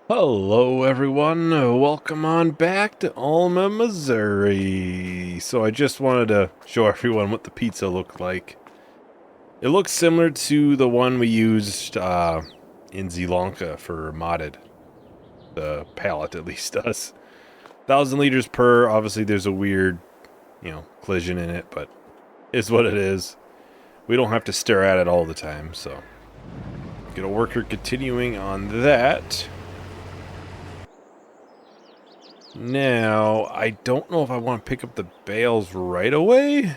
Hello everyone, welcome on back to Alma, Missouri. So I just wanted to show everyone what the pizza looked like. It looks similar to the one we used in Sri Lanka for modded. The pallet at least does. 1,000 liters per, obviously there's a weird, collision in it, but it's what it is. We don't have to stare at it all the time, so. Get a worker continuing on that. Now, I don't know if I want to pick up the bales right away.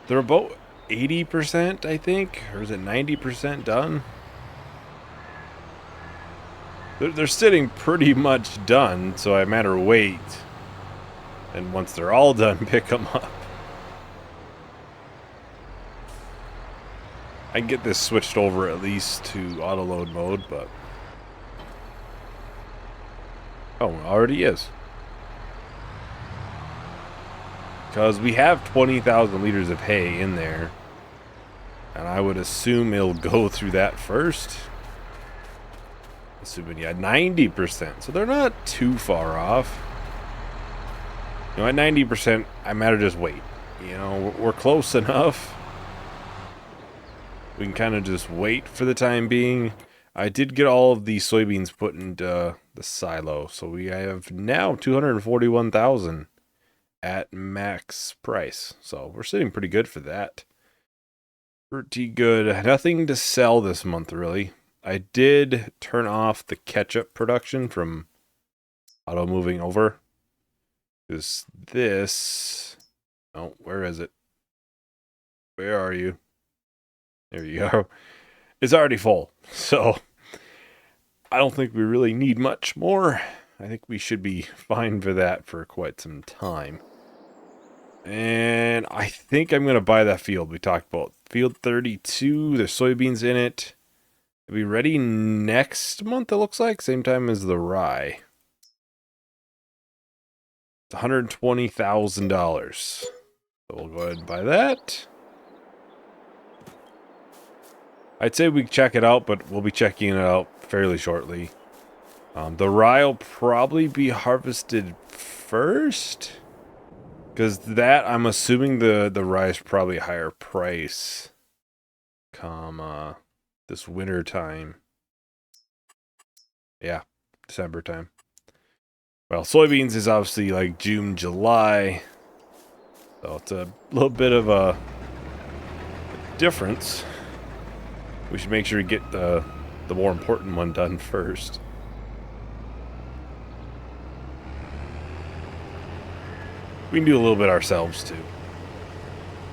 They're about 80%, I think, or is it 90% done? They're sitting pretty much done, so I matter wait. And once they're all done, pick them up. I can get this switched over at least to auto load mode, but... Oh, it already is. Because we have 20,000 liters of hay in there. And I would assume it'll go through that first. Assuming, yeah, 90%. So they're not too far off. At 90%, I matter just wait. We're close enough. We can kind of just wait for the time being. I did get all of the soybeans put into the silo. So we have now 241,000 at max price. So we're sitting pretty good for that. Pretty good. Nothing to sell this month, really. I did turn off the ketchup production from auto moving over. Because this... Oh, where is it? Where are you? There you go. It's already full. So, I don't think we really need much more. I think we should be fine for that for quite some time. And I think I'm going to buy that field we talked about. Field 32, there's soybeans in it. It'll be ready next month, it looks like. Same time as the rye. It's $120,000. So we'll go ahead and buy that. I'd say we check it out, but we'll be checking it out fairly shortly. The rye will probably be harvested first. Because that, I'm assuming the rye is probably a higher price. This winter time. Yeah, December time. Well, soybeans is obviously like June, July. So it's a little bit of a difference. We should make sure we get the more important one done first. We can do a little bit ourselves too.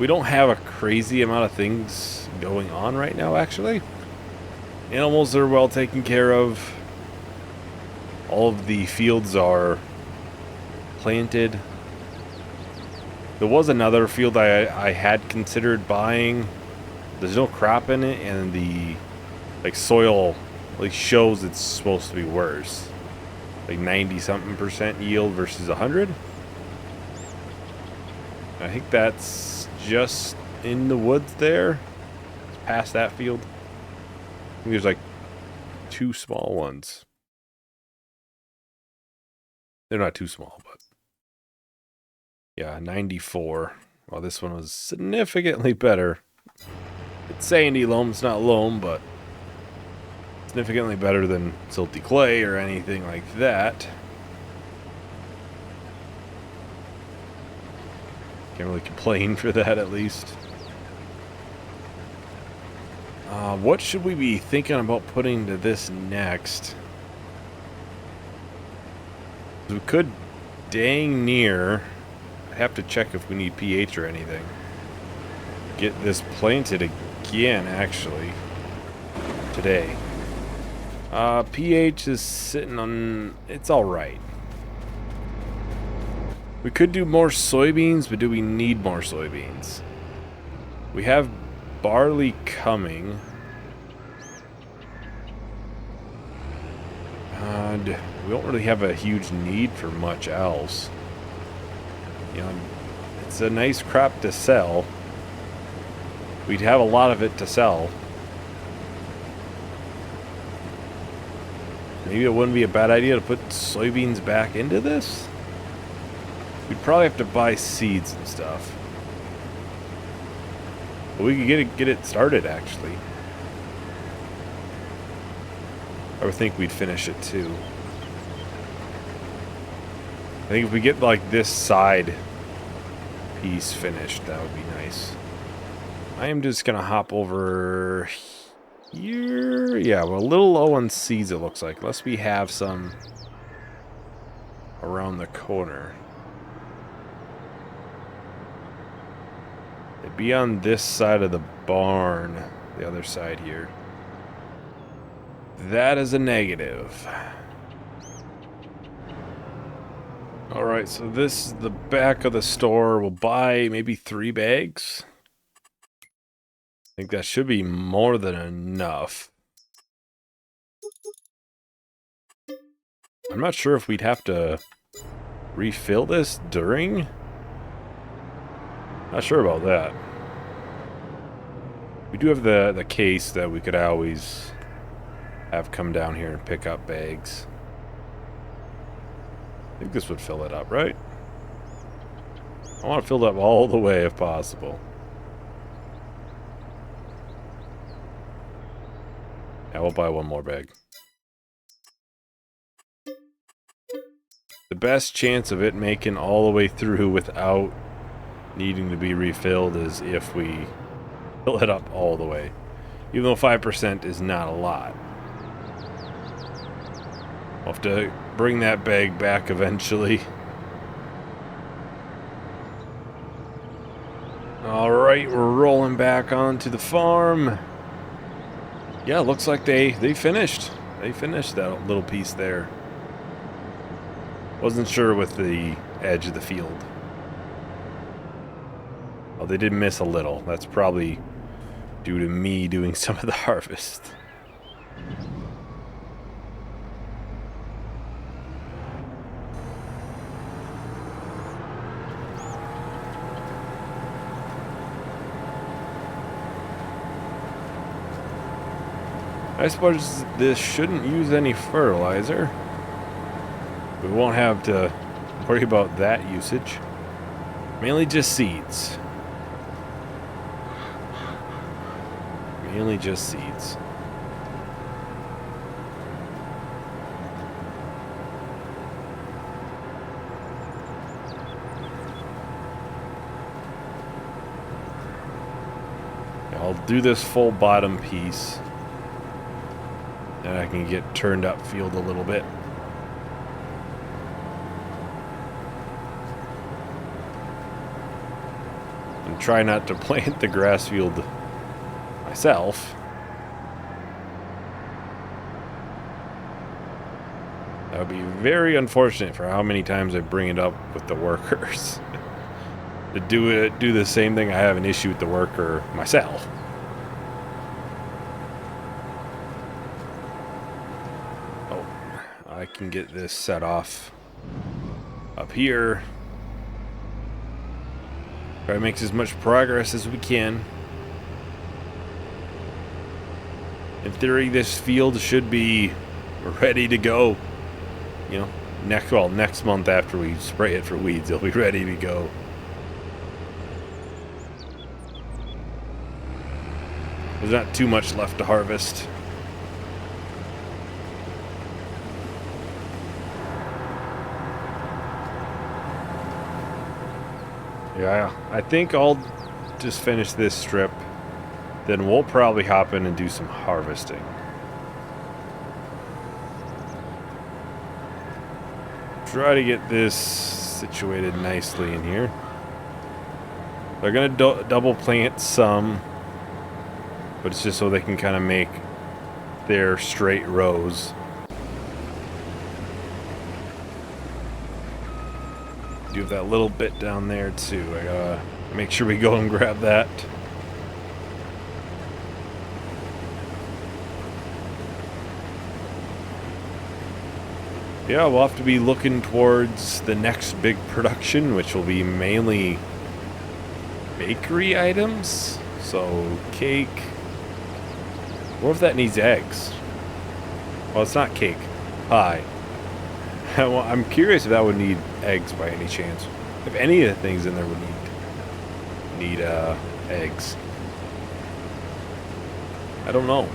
We don't have a crazy amount of things going on right now, actually. Animals are well taken care of. All of the fields are planted. There was another field I had considered buying. There's no crop in it, and the soil shows it's supposed to be worse. 90-something% yield versus 100. I think that's just in the woods there. It's past that field. I think there's 2 small ones. They're not too small, but yeah, 94. Well, this one was significantly better. It's sandy loam, it's not loam, but significantly better than silty clay or anything like that. Can't really complain for that, at least. What should we be thinking about putting to this next? We could dang near... I have to check if we need pH or anything. Get this planted again, actually. Today. pH is sitting on... It's alright. We could do more soybeans, but do we need more soybeans? We have barley coming. And we don't really have a huge need for much else. It's a nice crop to sell. We'd have a lot of it to sell. Maybe it wouldn't be a bad idea to put soybeans back into this? We'd probably have to buy seeds and stuff. But we could get it started, actually. I would think we'd finish it, too. I think if we get, like, this side piece finished, that would be nice. I am just gonna hop over here. Yeah, we're a little low on seeds, it looks like. Unless we have some around the corner. It'd be on this side of the barn. The other side here. That is a negative. Alright, so this is the back of the store. We'll buy maybe 3 bags. I think that should be more than enough. I'm not sure if we'd have to refill this during. Not sure about that. We do have the case that we could always have come down here and pick up bags. I think this would fill it up, right? I want to fill it up all the way if possible. Yeah, we'll buy 1 more bag. The best chance of it making all the way through without needing to be refilled is if we fill it up all the way. Even though 5% is not a lot. We'll have to bring that bag back eventually. Alright, we're rolling back onto the farm. Yeah, looks like they finished. They finished that little piece there. Wasn't sure with the edge of the field. Oh, they did miss a little. That's probably due to me doing some of the harvest. I suppose this shouldn't use any fertilizer. We won't have to worry about that usage. Mainly just seeds. Mainly just seeds. I'll do this full bottom piece. And I can get turned up field a little bit. And try not to plant the grass field myself. That would be very unfortunate for how many times I bring it up with the workers. To do the same thing, I have an issue with the worker myself. I can get this set off up here. Try to make as much progress as we can. In theory, this field should be ready to go. You know, next month after we spray it for weeds, it'll be ready to go. There's not too much left to harvest. Yeah, I think I'll just finish this strip. Then we'll probably hop in and do some harvesting. Try to get this situated nicely in here. They're going to double plant some, but it's just so they can kind of make their straight rows. Do have that little bit down there too. I gotta make sure we go and grab that. Yeah, we'll have to be looking towards the next big production, which will be mainly bakery items. So cake. What if that needs eggs? Well, it's not cake. high. Well, I'm curious if that would need eggs by any chance. If any of the things in there would need eggs. I don't know.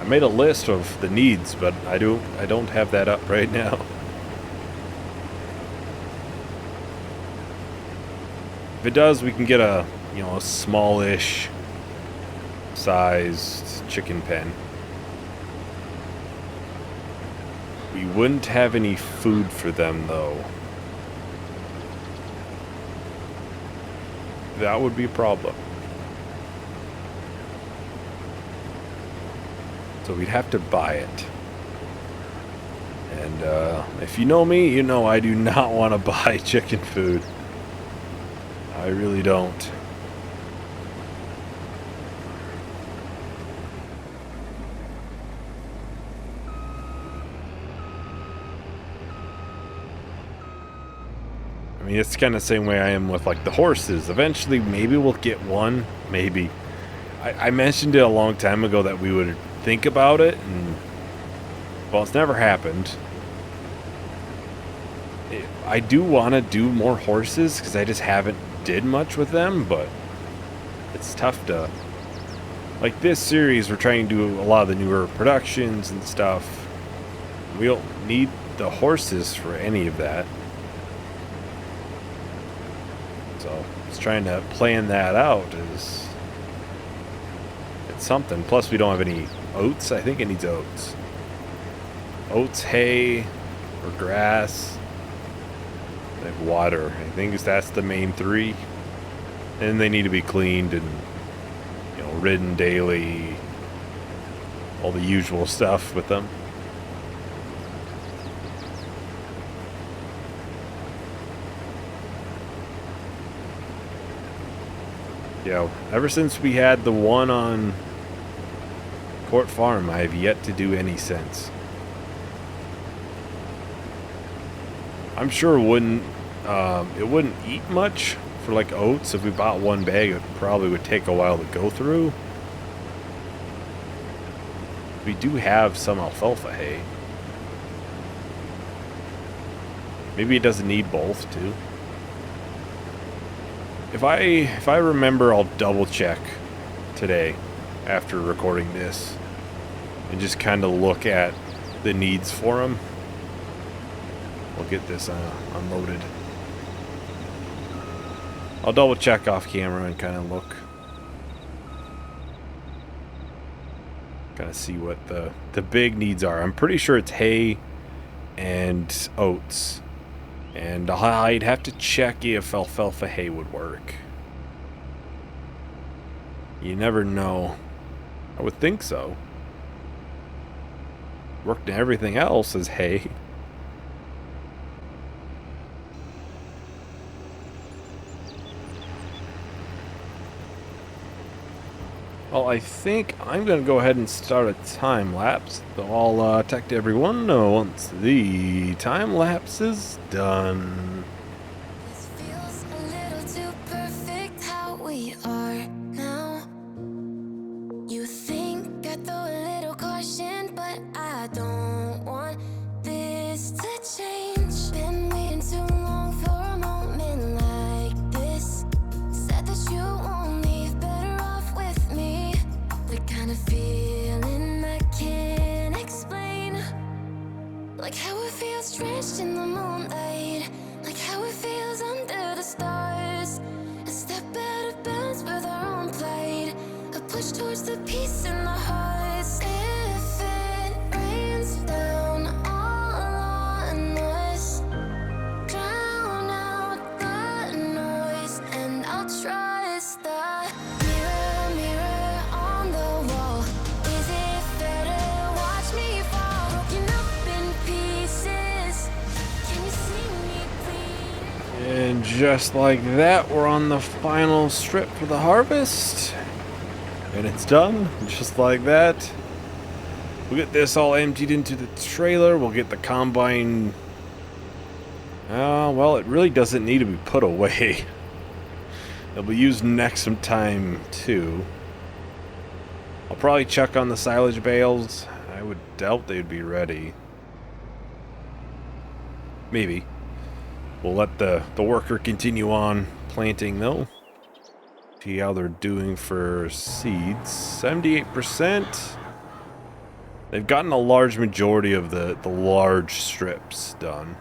I made a list of the needs, but I don't have that up right now. If it does, we can get a smallish sized chicken pen. We wouldn't have any food for them though. That would be a problem. So we'd have to buy it. And if you know me, you know I do not want to buy chicken food. I really don't. I mean, it's kind of the same way I am with like the horses. Eventually, maybe we'll get one. Maybe. I mentioned it a long time ago that we would think about it, and well, it's never happened. I do want to do more horses because I just haven't did much with them, but it's tough to, like this series, we're trying to do a lot of the newer productions and stuff. We don't need the horses for any of that, so just trying to plan that out is it's something. Plus we don't have any oats. I think it needs oats, hay, or grass, like water. I think that's the main three, and they need to be cleaned and ridden daily, all the usual stuff with them. Ever since we had the one on Court Farm, I have yet to do any since. I'm sure it wouldn't eat much for like oats. If we bought one bag, it probably would take a while to go through. We do have some alfalfa hay. Maybe it doesn't need both too. If I remember, I'll double check today after recording this and just kind of look at the needs for them. We'll get this unloaded. I'll double check off camera and kind of look. Kind of see what the big needs are. I'm pretty sure it's hay and oats. And I'd have to check if alfalfa hay would work. You never know. I would think so. Worked in everything else as hay. Well, I think I'm going to go ahead and start a time lapse. So I'll text everyone once the time lapse is done. This feels a little too perfect how we are now. You think I throw a little caution, but I don't want this to change. Been waiting too long for a moment like this. Said that you won't leave, better off with me. The kind of feeling I can't explain. Like how it feels drenched in the moonlight. Like how it feels under the stars. A step out of bounds with our own plight. A push towards the peace in the hearts. If it rains down all on us, drown out the noise, and I'll trust the mirror, mirror on the wall. Is it fair to watch me fall? Broken up in pieces. Can you see me bleed? And just like that, we're on the final strip for the harvest. And it's done, just like that. We'll get this all emptied into the trailer. We'll get the combine. Well, it really doesn't need to be put away. It'll be used next time too. I'll probably check on the silage bales. I would doubt they'd be ready. Maybe. We'll let the worker continue on planting, though. See how they're doing for seeds. 78%. They've gotten a large majority of the large strips done.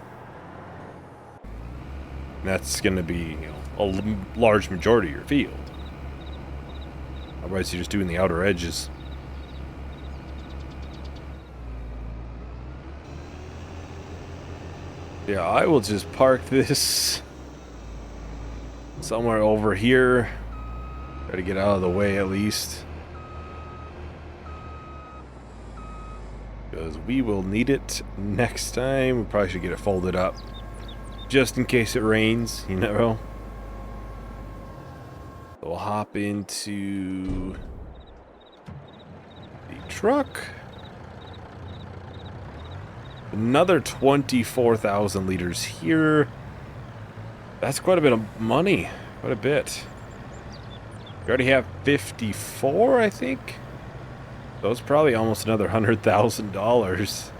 And that's going to be, a large majority of your field. Otherwise, you're just doing the outer edges. Yeah, I will just park this somewhere over here. Try to get out of the way at least. Because we will need it next time. We probably should get it folded up. Just in case it rains, you know. So we'll hop into the truck. Another 24,000 liters here. That's quite a bit of money. Quite a bit. We already have 54, I think. So it's probably almost another $100,000.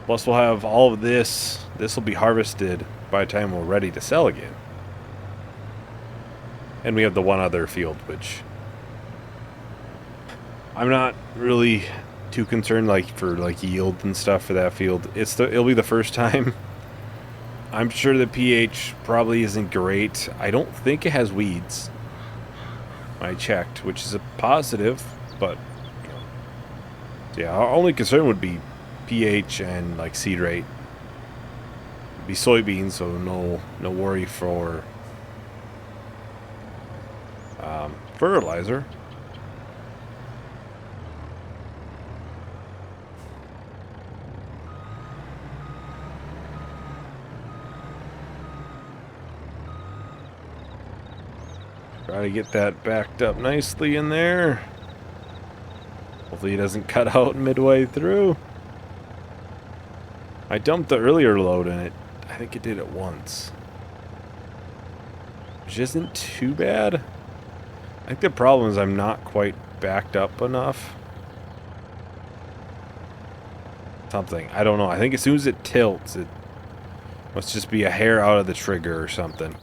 Plus we'll have all of this. This will be harvested by the time we're ready to sell again. And we have the one other field, which I'm not really too concerned for yield and stuff for that field. It'll be the first time. I'm sure the pH probably isn't great. I don't think it has weeds. I checked, which is a positive, but yeah, our only concern would be pH and seed rate. It'd be soybeans, so no worry for fertilizer. Try to get that backed up nicely in there. Hopefully it doesn't cut out midway through. I dumped the earlier load in it. I think it did it once. Which isn't too bad. I think the problem is I'm not quite backed up enough. Something. I don't know. I think as soon as it tilts, it must just be a hair out of the trigger or something.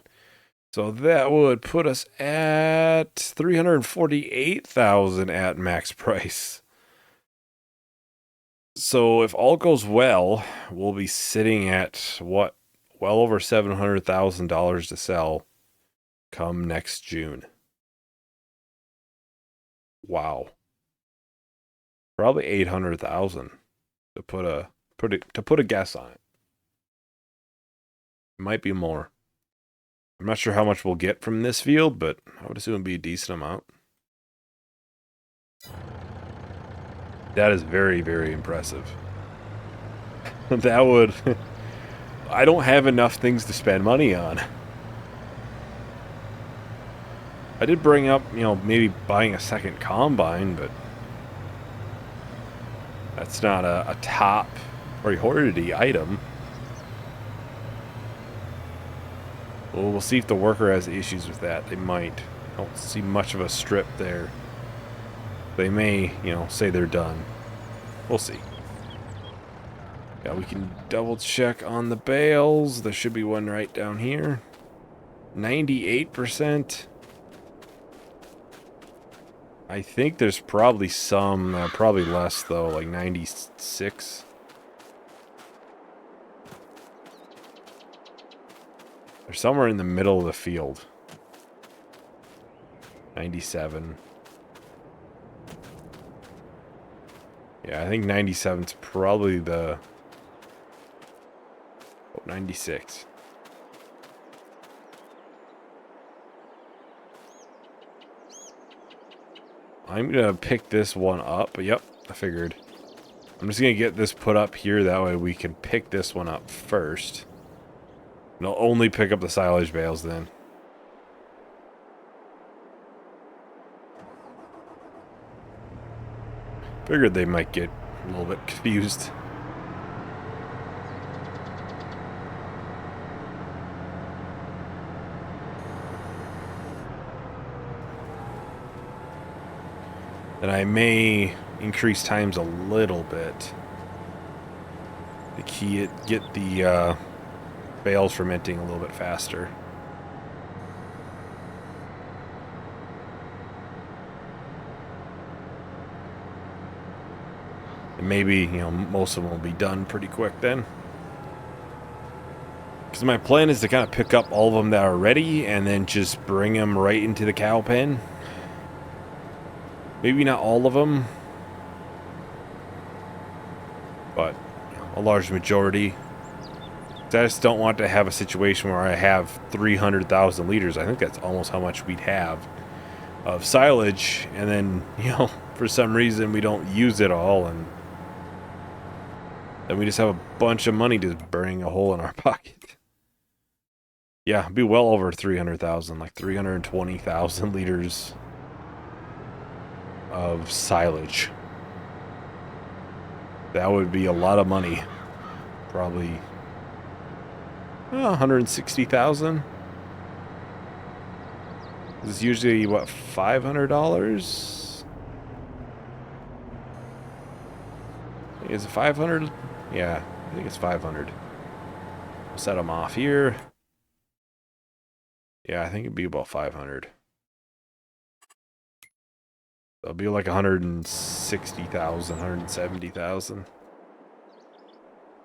So that would put us at 348,000 at max price. So if all goes well, we'll be sitting at what? Well over $700,000 to sell come next June. Wow. Probably 800,000 to put a guess on it. It might be more. I'm not sure how much we'll get from this field, but I would assume it'd be a decent amount. That is very, very impressive. That would... I don't have enough things to spend money on. I did bring up, maybe buying a second combine, but that's not a top priority item. Well, we'll see if the worker has issues with that. They might. I don't see much of a strip there. They may, say they're done. We'll see. Yeah, we can double check on the bales. There should be one right down here. 98%. I think there's probably some, probably less though, like 96. They're somewhere in the middle of the field. 97. Yeah, I think 97's probably the... Oh, 96. I'm gonna pick this one up. Yep, I figured. I'm just gonna get this put up here, that way we can pick this one up first. And I'll only pick up the silage bales then. Figured they might get a little bit confused. And I may, increase times a little bit. To get the bales fermenting a little bit faster. And maybe, you know, most of them will be done pretty quick then. Because my plan is to kind of pick up all of them that are ready and then just bring them right into the cow pen. Maybe not all of them, but a large majority. I just don't want to have a situation where I have 300,000 liters. I think that's almost how much we'd have of silage, and then, you know, for some reason we don't use it all, and then we just have a bunch of money just burning a hole in our pocket. Yeah, it'd be well over 300,000, like 320,000 liters of silage. That would be a lot of money. Probably 160,000. This is usually, what, $500? Is it 500? Yeah, I think it's 500. Set them off here. Yeah, I think it'd be about 500. It'll be like 160,000, 170,000.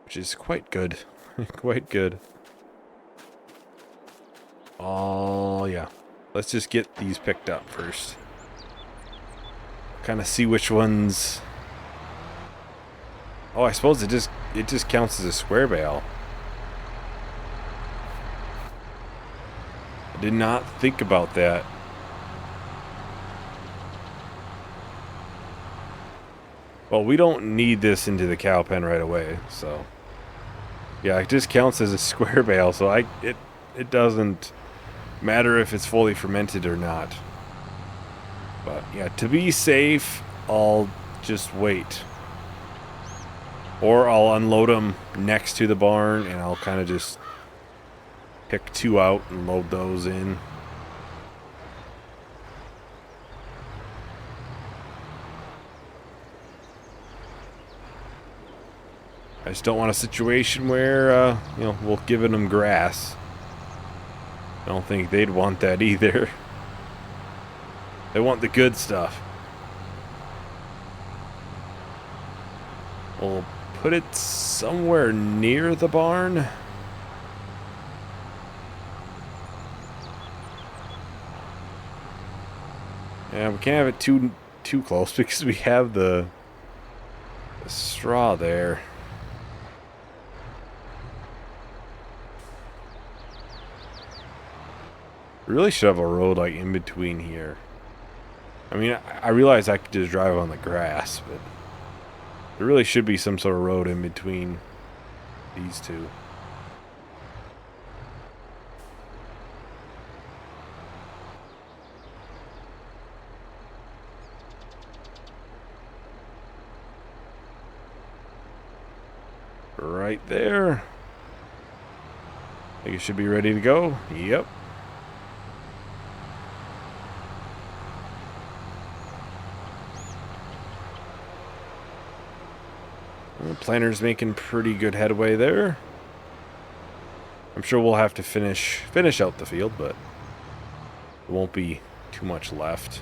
Which is quite good. Quite good. Oh, yeah. Let's just get these picked up first. Kind of see which ones... Oh, I suppose it just counts as a square bale. I did not think about that. Well, we don't need this into the cow pen right away, so... Yeah, it just counts as a square bale, so it doesn't matter if it's fully fermented or not. But yeah, to be safe, I'll just wait. Or I'll unload them next to the barn, and I'll kind of just pick two out and load those in. I just don't want a situation where, you know, we're giving them grass. I don't think they'd want that either. They want the good stuff. We'll put it somewhere near the barn. Yeah, we can't have it too close because we have the straw there. We really should have a road like in between here. I mean, I realize I could just drive on the grass, but there really should be some sort of road in between these two. Right there. I think it should be ready to go. Yep. The planter's making pretty good headway there. I'm sure we'll have to finish out the field, but there won't be too much left.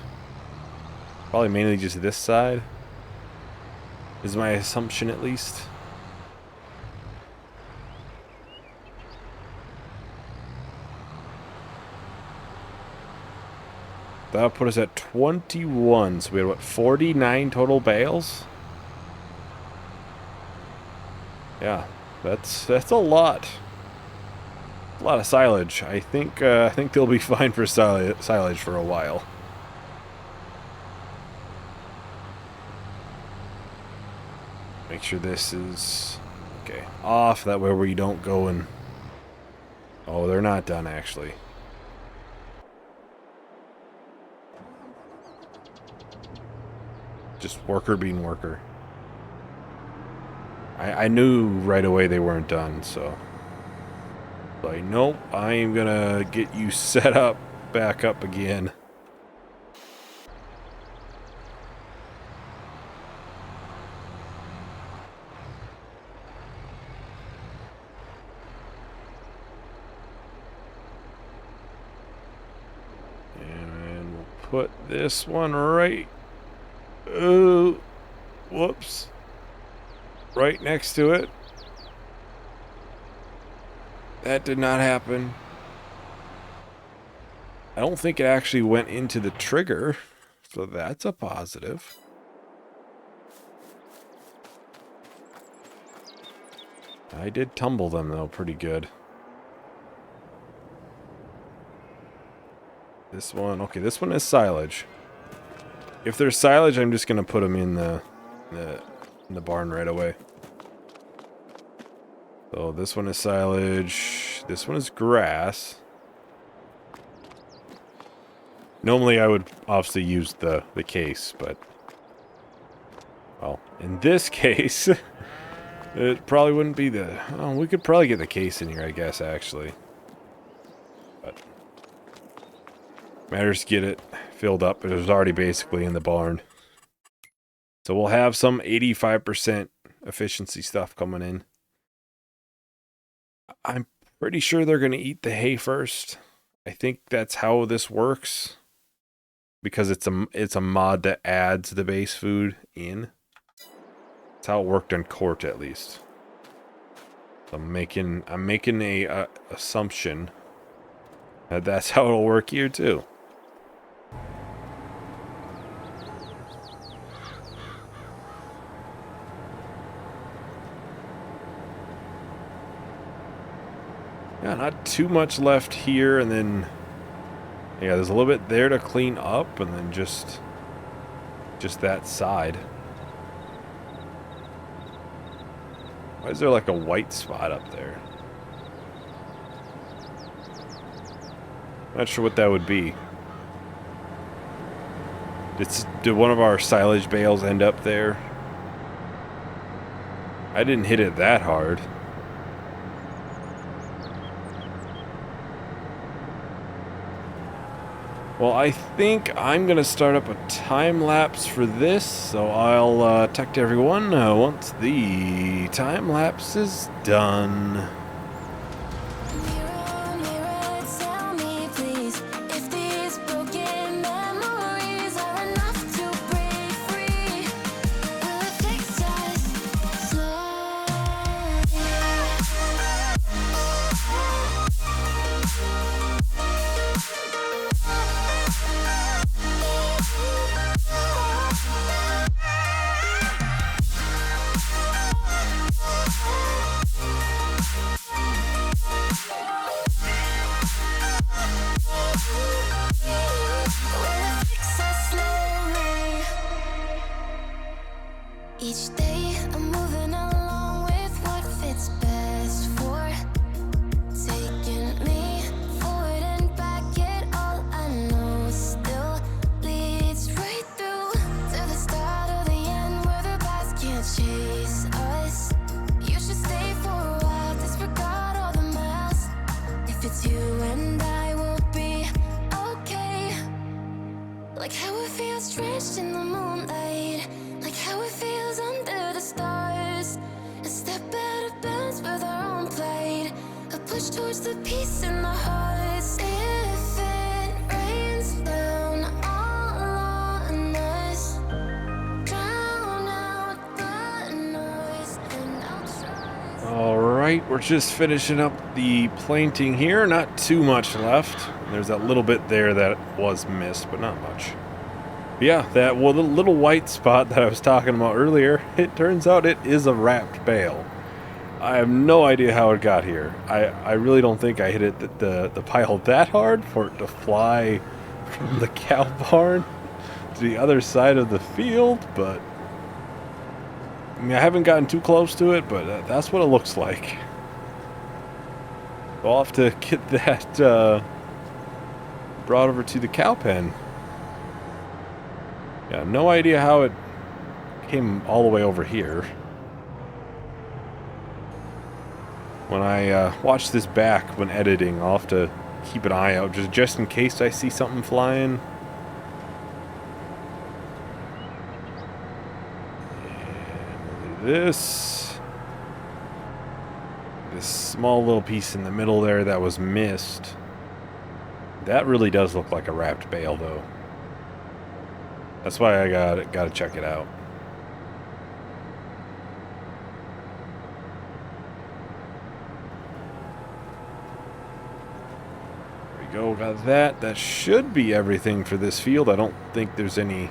Probably mainly just this side, is my assumption at least. That'll put us at 21, so we had, what, 49 total bales? Yeah, that's a lot. A lot of silage. I think they'll be fine for silage for a while. Make sure this is okay off. That way where you don't go and... Oh, they're not done actually. Just worker being worker. I knew right away they weren't done, so... Like, nope, I am gonna get you set up, back up again. put this one right... Oh, whoops. Right next to it. That did not happen. I don't think it actually went into the trigger, so that's a positive. I did tumble them, though, pretty good. This one, okay, this one is silage. If there's silage, I'm just going to put them in the barn right away. So this one is silage. This one is grass. Normally I would obviously use the case, but... Well, in this case, it probably wouldn't be the... Oh, we could probably get the case in here, I guess, actually. But... Matters to get it filled up. It was already basically in the barn. So we'll have some 85% efficiency stuff coming in. I'm pretty sure they're going to eat the hay first. I think that's how this works. Because it's a mod that adds the base food in. That's how it worked in court, at least. So I'm making a assumption that that's how it'll work here too. Yeah, not too much left here, and then yeah, there's a little bit there to clean up, and then just that side. Why is there like a white spot up there? Not sure what that would be. Did one of our silage bales end up there? I didn't hit it that hard. Well, I think I'm going to start up a time lapse for this, so I'll talk to everyone once the time lapse is done. Mirror, mirror, tell me please if these broken memories are enough to break free. Will it fix us slowly? Each day I'm moving along with what fits best for taking me forward and back. It all I know still leads right through to the start of the end where the past can't chase us. You should stay for a while, disregard all the miles. If it's you and I will be okay. Like how it feels drenched in the moonlight. Like how it feels under the stars. A step out of bounds with our own plight. A push towards the peace in the hearts. If it rains down all on us, drown out the noise and I'll try. Alright, we're just finishing up the planting here. Not too much left. There's that little bit there that was missed, but not much. Yeah, that little white spot that I was talking about earlier, it turns out it is a wrapped bale. I have no idea how it got here. I really don't think I hit it the pile that hard for it to fly from the cow barn to the other side of the field, but I mean, I haven't gotten too close to it, but that's what it looks like. I'll have to get that brought over to the cow pen. Yeah, no idea how it came all the way over here. When I watch this back when editing, I'll have to keep an eye out just in case I see something flying. And this small little piece in the middle there that was missed. That really does look like a wrapped bale, though. That's why I gotta check it out. There we go, got that. That should be everything for this field. I don't think there's any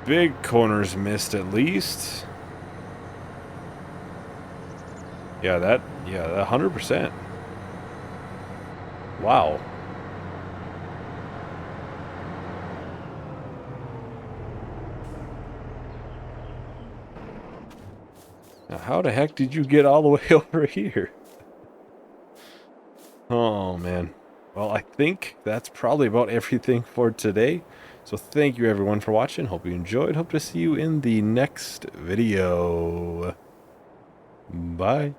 big corners missed, at least. Yeah, that 100%. Wow. Now, how the heck did you get all the way over here? Oh, man. Well, I think that's probably about everything for today. So thank you, everyone, for watching. Hope you enjoyed. Hope to see you in the next video. Bye.